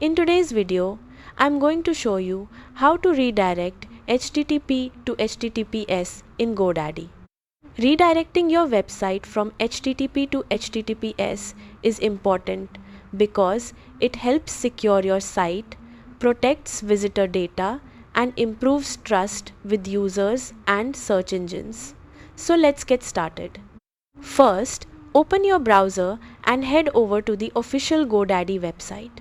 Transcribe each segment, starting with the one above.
In today's video, I'm going to show you how to redirect HTTP to HTTPS in Godaddy. Redirecting your website from HTTP to HTTPS is important because it helps secure your site, protects visitor data, and improves trust with users and search engines. So let's get started. First, open your browser and head over to the official Godaddy website.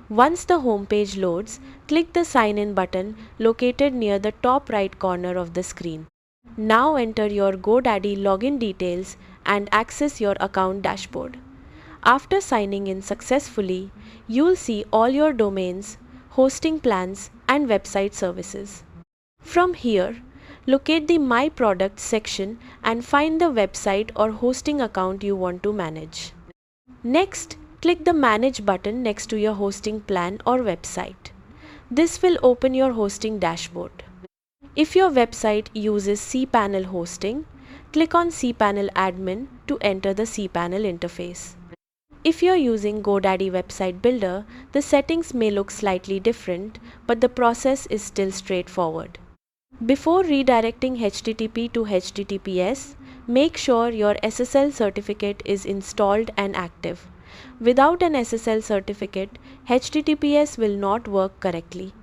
Once the homepage loads, click the Sign In button located near the top right corner of the screen. Now enter your Godaddy login details and access your account dashboard. After signing in successfully, you'll see all your domains, hosting plans, and website services. From here, locate the My Products section and find the website or hosting account you want to manage. Next, click the Manage button next to your hosting plan or website. This will open your hosting dashboard. If your website uses cPanel hosting, click on cPanel Admin to enter the cPanel interface. If you're using Godaddy Website Builder, the settings may look slightly different, but the process is still straightforward. Before redirecting HTTP to HTTPS, make sure your SSL certificate is installed and active. Without an SSL certificate, HTTPS will not work correctly.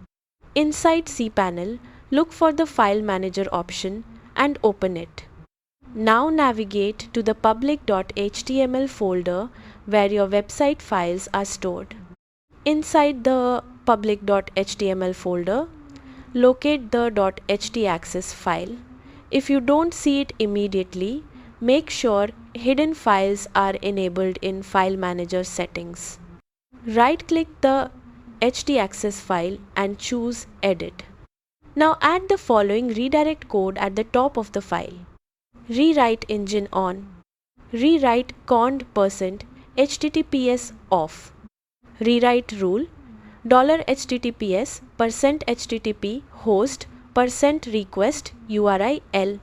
Inside cPanel, look for the File Manager option and open it. Now navigate to the public.html folder where your website files are stored. Inside the public.html folder, locate the .htaccess file. If you don't see it immediately, make sure hidden files are enabled in File Manager settings. Right-click the htaccess file and choose Edit. Now add the following redirect code at the top of the file. Rewrite engine on. Rewrite cond %HTTPS off. Rewrite rule $HTTPS %HTTP host %request URI L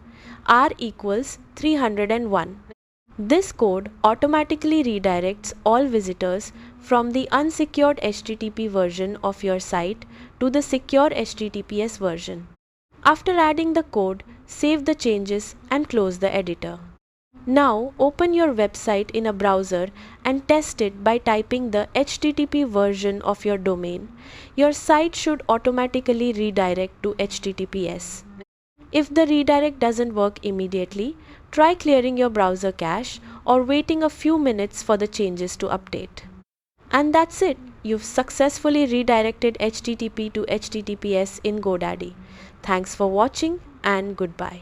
R equals 301. This code automatically redirects all visitors from the unsecured HTTP version of your site to the secure HTTPS version. After adding the code, save the changes and close the editor. Now open your website in a browser and test it by typing the HTTP version of your domain. Your site should automatically redirect to HTTPS. If the redirect doesn't work immediately, try clearing your browser cache or waiting a few minutes for the changes to update. And that's it. You've successfully redirected HTTP to HTTPS in Godaddy. Thanks for watching and goodbye.